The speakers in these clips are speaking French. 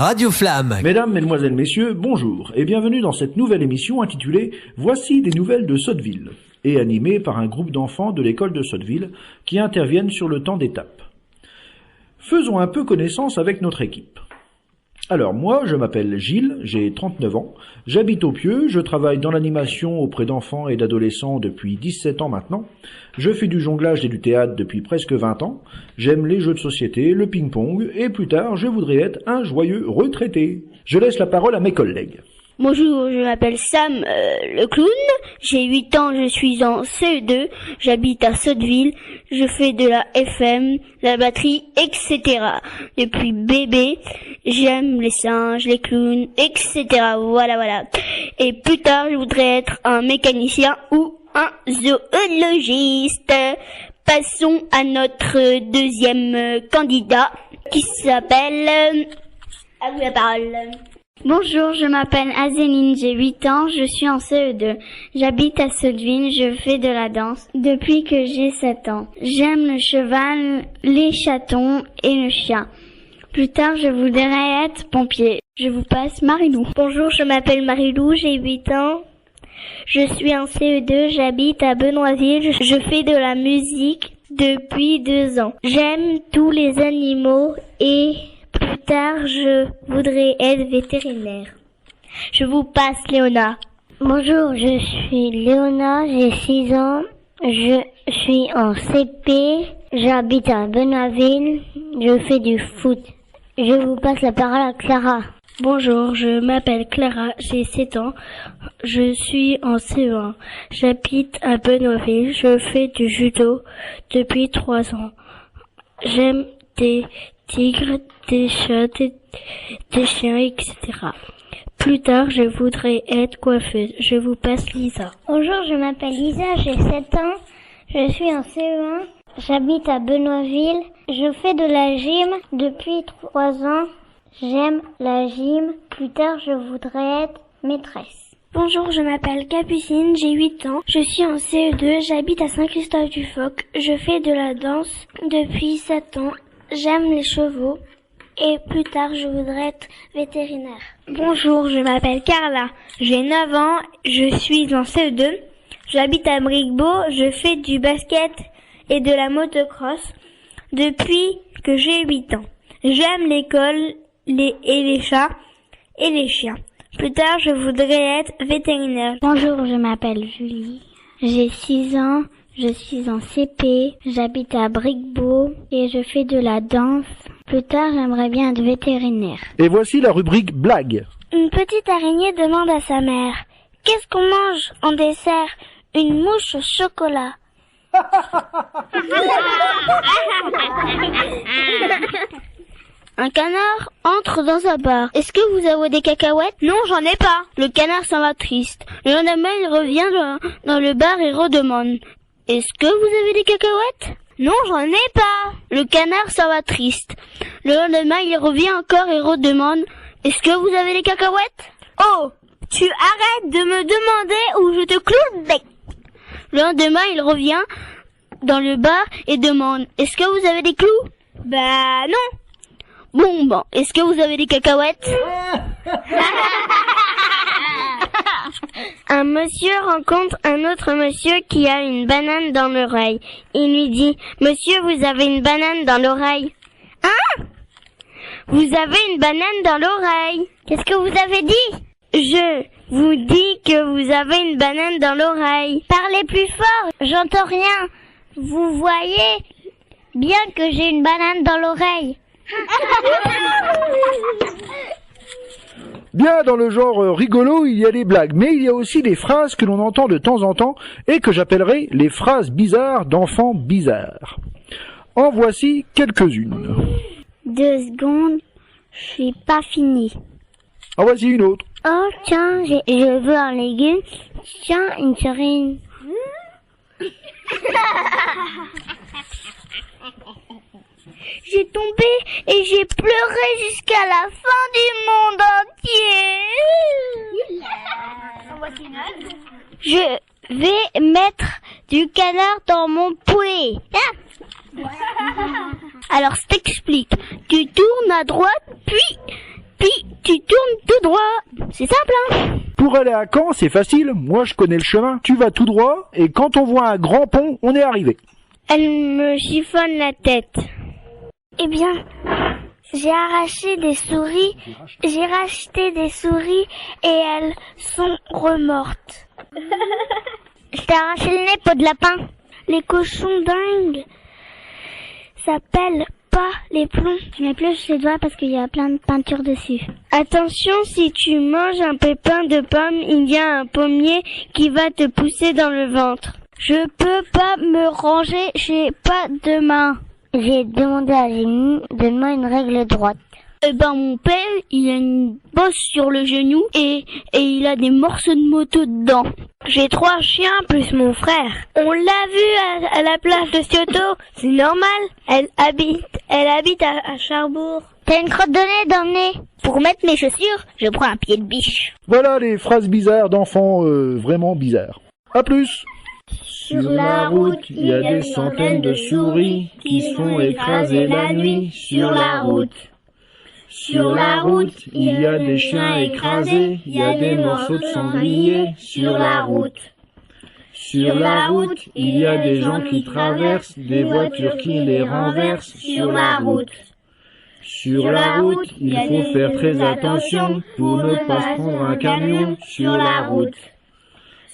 Radio Flamme. Mesdames, Mesdemoiselles, Messieurs, bonjour et bienvenue dans cette nouvelle émission intitulée « Voici des nouvelles de Sotteville » et animée par un groupe d'enfants de l'école de Sotteville qui interviennent sur le temps d'étape. Faisons un peu connaissance avec notre équipe. Alors moi, je m'appelle Gilles, j'ai 39 ans, j'habite au Pieux, je travaille dans l'animation auprès d'enfants et d'adolescents depuis 17 ans maintenant, je fais du jonglage et du théâtre depuis presque 20 ans, j'aime les jeux de société, le ping-pong, et plus tard, je voudrais être un joyeux retraité. Je laisse la parole à mes collègues. Bonjour, je m'appelle Sam le clown, j'ai 8 ans, je suis en CE2, j'habite à Sotteville, je fais de la FM, la batterie, etc. Depuis bébé, j'aime les singes, les clowns, etc. Voilà. Et plus tard, je voudrais être un mécanicien ou un zoologiste. Passons à notre deuxième candidat qui s'appelle... À vous la parole. Bonjour, je m'appelle Azéline, j'ai 8 ans, je suis en CE2. J'habite à Sotteville, je fais de la danse depuis que j'ai 7 ans. J'aime le cheval, les chatons et le chien. Plus tard, je voudrais être pompier. Je vous passe Marilou. Bonjour, je m'appelle Marilou, j'ai 8 ans. Je suis en CE2, j'habite à Benoîtville, je fais de la musique depuis 2 ans. J'aime tous les animaux et... plus tard, je voudrais être vétérinaire. Je vous passe Léona. Bonjour, je suis Léona, j'ai 6 ans. Je suis en CP. J'habite à Benoîtville. Je fais du foot. Je vous passe la parole à Clara. Bonjour, je m'appelle Clara, j'ai 7 ans. Je suis en CE1. J'habite à Benoîtville. Je fais du judo depuis 3 ans. J'aime des tigres, des chats, des chiens, etc. Plus tard, je voudrais être coiffeuse. Je vous passe Lisa. Bonjour, je m'appelle Lisa, j'ai 7 ans. Je suis en CE1. J'habite à Benoîtville. Je fais de la gym depuis 3 ans. J'aime la gym. Plus tard, je voudrais être maîtresse. Bonjour, je m'appelle Capucine, j'ai 8 ans. Je suis en CE2, j'habite à Saint-Christophe-du-Phoc. Je fais de la danse depuis 7 ans. J'aime les chevaux et plus tard je voudrais être vétérinaire. Bonjour, je m'appelle Carla, j'ai 9 ans, je suis en CE2, j'habite à Bricquebeau, je fais du basket et de la motocross depuis que j'ai 8 ans. J'aime l'école et les chats et les chiens. Plus tard je voudrais être vétérinaire. Bonjour, je m'appelle Julie, j'ai 6 ans. Je suis en CP, j'habite à Bricquebeau et je fais de la danse. Plus tard, j'aimerais bien être vétérinaire. Et voici la rubrique blague. Une petite araignée demande à sa mère: qu'est-ce qu'on mange en dessert? Une mouche au chocolat. Un canard entre dans un bar. Est-ce que vous avez des cacahuètes? Non, j'en ai pas. Le canard s'en va triste. Le lendemain, il revient dans le bar et redemande: est-ce que vous avez des cacahuètes? Non, j'en ai pas. Le canard s'en va triste. Le lendemain, il revient encore et redemande: est-ce que vous avez des cacahuètes? Oh, tu arrêtes de me demander ou je te cloue le bec. Le lendemain, il revient dans le bar et demande: est-ce que vous avez des clous? Bah non. Bon, est-ce que vous avez des cacahuètes? Un monsieur rencontre un autre monsieur qui a une banane dans l'oreille. Il lui dit: monsieur, vous avez une banane dans l'oreille. Hein? Vous avez une banane dans l'oreille. Qu'est-ce que vous avez dit? Je vous dis que vous avez une banane dans l'oreille. Parlez plus fort, j'entends rien. Vous voyez bien que j'ai une banane dans l'oreille. Bien, dans le genre rigolo, il y a des blagues, mais il y a aussi des phrases que l'on entend de temps en temps et que j'appellerai les phrases bizarres d'enfants bizarres. En voici quelques-unes. 2 secondes, je suis pas fini. En voici une autre. Oh tiens, je veux un légume. Tiens, une cerise. J'ai tombé et j'ai pleuré jusqu'à la fin du monde entier. Je vais mettre du canard dans mon poulet. Alors, je t'explique. Tu tournes à droite, puis puis tu tournes tout droit. C'est simple, hein? Pour aller à Caen, c'est facile. Moi, je connais le chemin. Tu vas tout droit et quand on voit un grand pont, on est arrivé. Elle me chiffonne la tête. Eh bien, j'ai racheté des souris et elles sont remortes. Je t'ai arraché le nez, peau de lapin. Les cochons dingues s'appellent pas les plombs. Je m'épluche les doigts parce qu'il y a plein de peinture dessus. Attention, si tu manges un pépin de pomme, il y a un pommier qui va te pousser dans le ventre. Je peux pas me ranger, j'ai pas de main. J'ai demandé à Jémy, donne-moi une règle droite. Eh ben, mon père, il a une bosse sur le genou et il a des morceaux de moto dedans. J'ai 3 chiens plus mon frère. On l'a vu à la plage de Cioto, c'est normal. Elle habite à Cherbourg. T'as une crotte de nez dans le nez? Pour mettre mes chaussures, je prends un pied de biche. Voilà les phrases bizarres d'enfants vraiment bizarres. À plus. Sur la route, il y a des centaines de souris qui se font écraser la nuit sur la route. Sur la route, il y a des chiens écrasés, il y a des morceaux de sanglier sur la route. Sur la route, il y a des gens qui traversent, des voitures qui les renversent sur la route. Sur la route, il faut faire très attention pour ne pas se prendre un camion sur la route.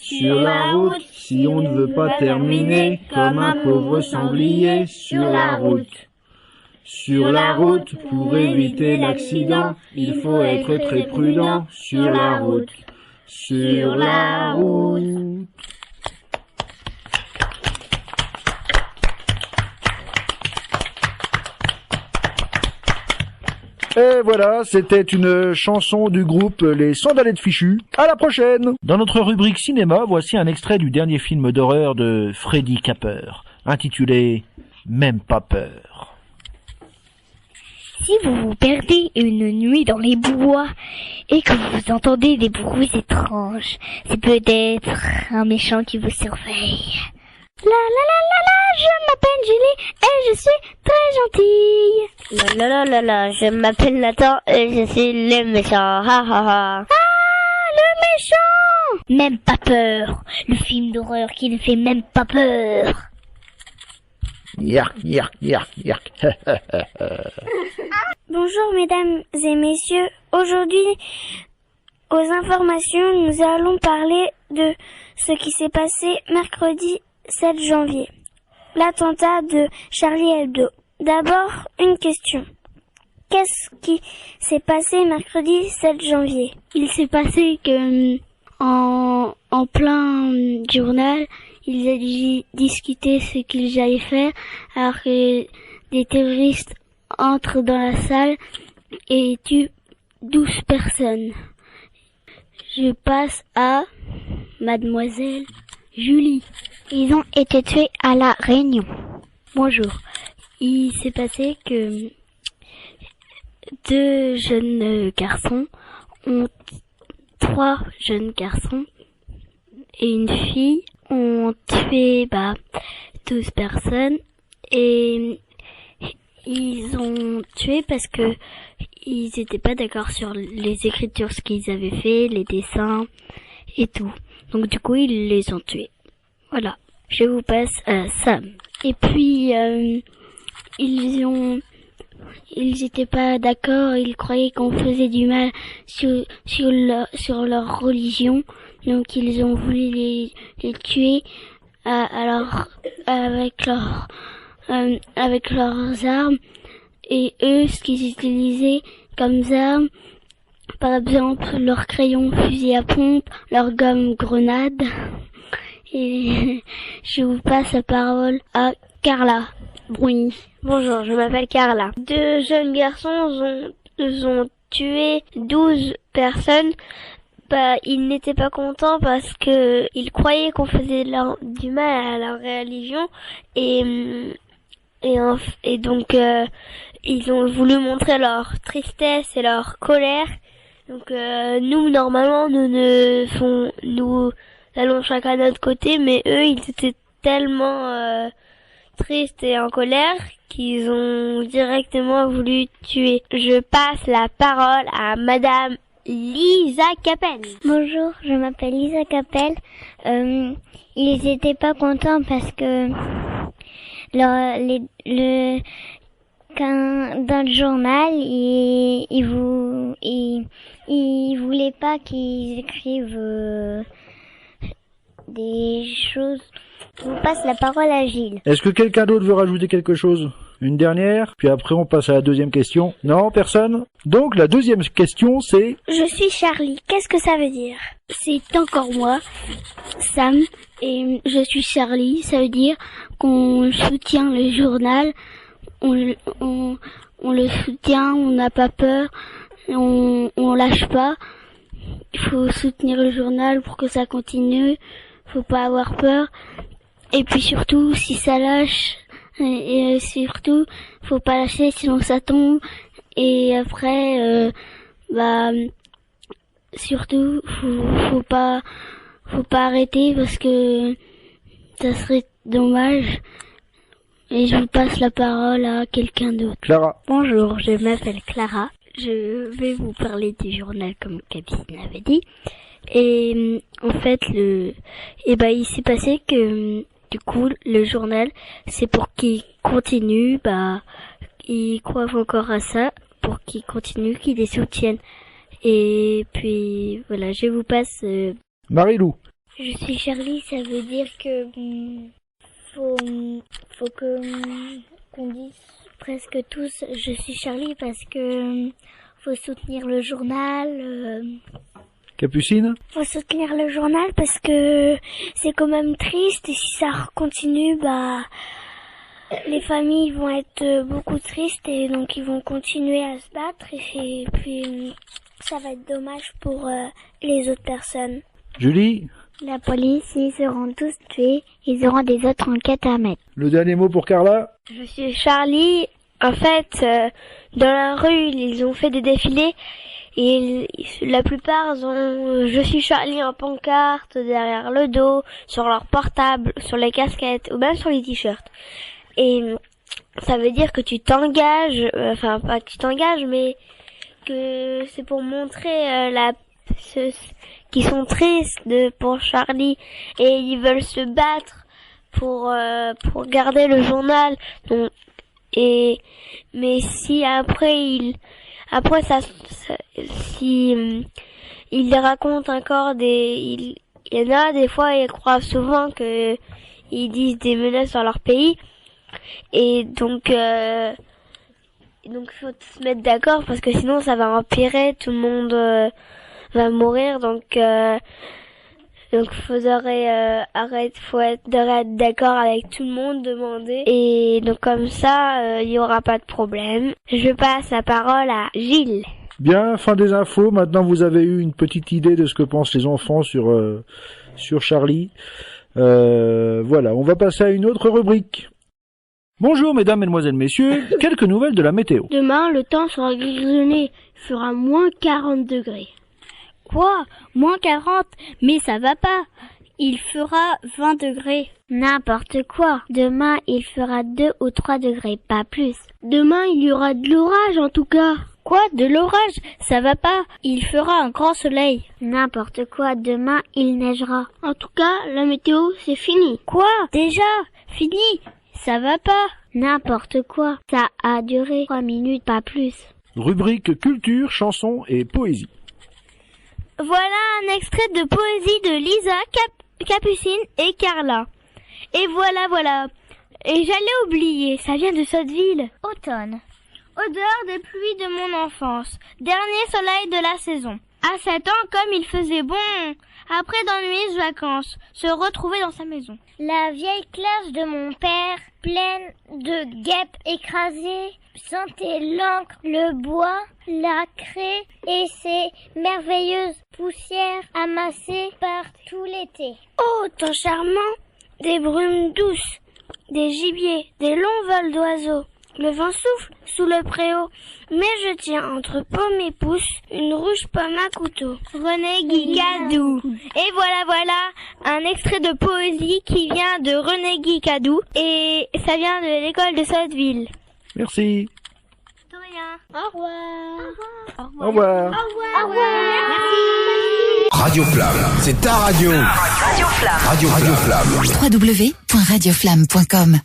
Sur la route, si on ne veut pas terminer comme un pauvre sanglier sur la route. Sur la route, pour éviter l'accident, il faut être très prudent sur la route. Sur la route. Et voilà, c'était une chanson du groupe Les Sandalettes Fichues. À la prochaine! Dans notre rubrique cinéma, voici un extrait du dernier film d'horreur de Freddy Capper, intitulé Même pas peur. Si vous vous perdez une nuit dans les bois et que vous entendez des bruits étranges, c'est peut-être un méchant qui vous surveille. Je m'appelle Julie et je suis très gentille. Je m'appelle Nathan et je suis le méchant. Ah, le méchant! Même pas peur. Le film d'horreur qui ne fait même pas peur. Yark, yark, yark, yark. Bonjour mesdames et messieurs, aujourd'hui aux informations nous allons parler de ce qui s'est passé mercredi 7 janvier, l'attentat de Charlie Hebdo. D'abord une question, qu'est-ce qui s'est passé mercredi 7 janvier? Il s'est passé que en plein journal, ils allaient discuter ce qu'ils allaient faire alors que des terroristes entrent dans la salle et tuent 12 personnes. Je passe à Mademoiselle Julie. Ils ont été tués à La Réunion. Bonjour. Il s'est passé que 3 jeunes garçons et une fille ont tué 12 personnes et ils ont tué parce que ils étaient pas d'accord sur les écritures, ce qu'ils avaient fait, les dessins et tout. Donc du coup, ils les ont tués. Voilà. Je vous passe à Sam. Et puis, ils étaient pas d'accord, ils croyaient qu'on faisait du mal sur leur religion. Donc ils ont voulu les tuer, alors avec leurs armes. Et eux, ce qu'ils utilisaient comme armes, par exemple, leur crayon fusil à pompe, leur gomme grenade. Et je vous passe la parole à Carla Bruni. Bonjour, je m'appelle Carla. 2 jeunes garçons ont tué 12 personnes. Ils n'étaient pas contents parce que ils croyaient qu'on faisait du mal à leur religion et donc ils ont voulu montrer leur tristesse et leur colère. Donc nous normalement nous allons chacun de notre côté, mais eux ils étaient tellement tristes et en colère qu'ils ont directement voulu tuer. Je passe la parole à Madame Lisa Capel. Bonjour, je m'appelle Lisa Capel. Ils étaient pas contents parce que dans le journal, ils voulaient pas qu'ils écrivent des choses. Je vous passe la parole à Gilles. Est-ce que quelqu'un d'autre veut rajouter quelque chose? Une dernière, puis après on passe à la deuxième question. Non, personne? Donc la deuxième question c'est... Je suis Charlie, qu'est-ce que ça veut dire? C'est encore moi, Sam, et je suis Charlie. Ça veut dire qu'on soutient le journal, on le soutient, on n'a pas peur, on lâche pas. Il faut soutenir le journal pour que ça continue, faut pas avoir peur. Et puis surtout, si ça lâche, et surtout, faut pas lâcher sinon ça tombe. Et après, surtout, faut pas arrêter parce que ça serait dommage. Et je vous passe la parole à quelqu'un d'autre. Clara. Bonjour, je m'appelle Clara. Je vais vous parler du journal comme Capucine avait dit. Et en fait, il s'est passé que du coup, le journal, c'est pour qu'il continue, ils croient encore à ça, pour qu'ils continuent, qu'ils les soutiennent. Et puis, voilà, je vous passe... Marie-Lou. Je suis Charlie, ça veut dire que faut qu'on dise presque tous je suis Charlie parce que faut soutenir le journal. Capucine. Faut soutenir le journal parce que c'est quand même triste et si ça continue, les familles vont être beaucoup tristes et donc ils vont continuer à se battre et puis ça va être dommage pour les autres personnes. Julie. La police, ils seront tous tués, ils auront des autres enquêtes à mettre. Le dernier mot pour Carla. Je suis Charlie. En fait, dans la rue, ils ont fait des défilés et la plupart ont je suis Charlie en pancarte derrière le dos, sur leur portable, sur les casquettes ou même sur les t-shirts. Et ça veut dire que tu t'engages, enfin pas que tu t'engages, mais que c'est pour montrer qu'ils sont tristes pour Charlie et ils veulent se battre pour garder le journal. Donc, mais si après si ils racontent encore il y en a des fois ils croient souvent que ils disent des menaces sur leur pays et donc faut se mettre d'accord parce que sinon ça va empirer, tout le monde va mourir, donc faudrait être d'accord avec tout le monde, demander, et donc comme ça il y aura pas de problème. Je passe la parole à Gilles. Bien, fin des infos. Maintenant vous avez eu une petite idée de ce que pensent les enfants sur Charlie. Voilà, on va passer à une autre rubrique. Bonjour mesdames, mesdemoiselles, messieurs, quelques nouvelles de la météo. Demain, le temps sera grisonné, il fera moins 40 degrés. Quoi? Moins 40? Mais ça va pas. Il fera 20 degrés. N'importe quoi. Demain, il fera 2 ou 3 degrés, pas plus. Demain, il y aura de l'orage en tout cas. Quoi? De l'orage? Ça va pas. Il fera un grand soleil. N'importe quoi. Demain, il neigera. En tout cas, la météo, c'est fini. Quoi? Déjà? Fini? Ça va pas. N'importe quoi. Ça a duré 3 minutes, pas plus. Rubrique culture, chansons et poésie. Voilà un extrait de poésie de Lisa, Capucine et Carla. Et voilà. Et j'allais oublier, ça vient de Sotteville. Automne. Odeur des pluies de mon enfance. Dernier soleil de la saison. À 7 ans, comme il faisait bon, après d'ennuyeuses vacances, se retrouver dans sa maison. La vieille classe de mon père, pleine de guêpes écrasées, sentait l'encre, le bois, la craie et ses merveilleuses poussières amassées par tout l'été. Oh, temps charmant! Des brumes douces, des gibiers, des longs vols d'oiseaux. Le vent souffle sous le préau, mais je tiens entre paume et pouce une rouge pomme à couteau. René Guicadou. Et voilà, un extrait de poésie qui vient de René Guicadou et ça vient de l'école de Sotteville. Merci. De rien. Au revoir. Au revoir. Au revoir. Merci. Radio Flamme, c'est ta radio. Radio Flamme. Radio Flamme. www.radioflamme.com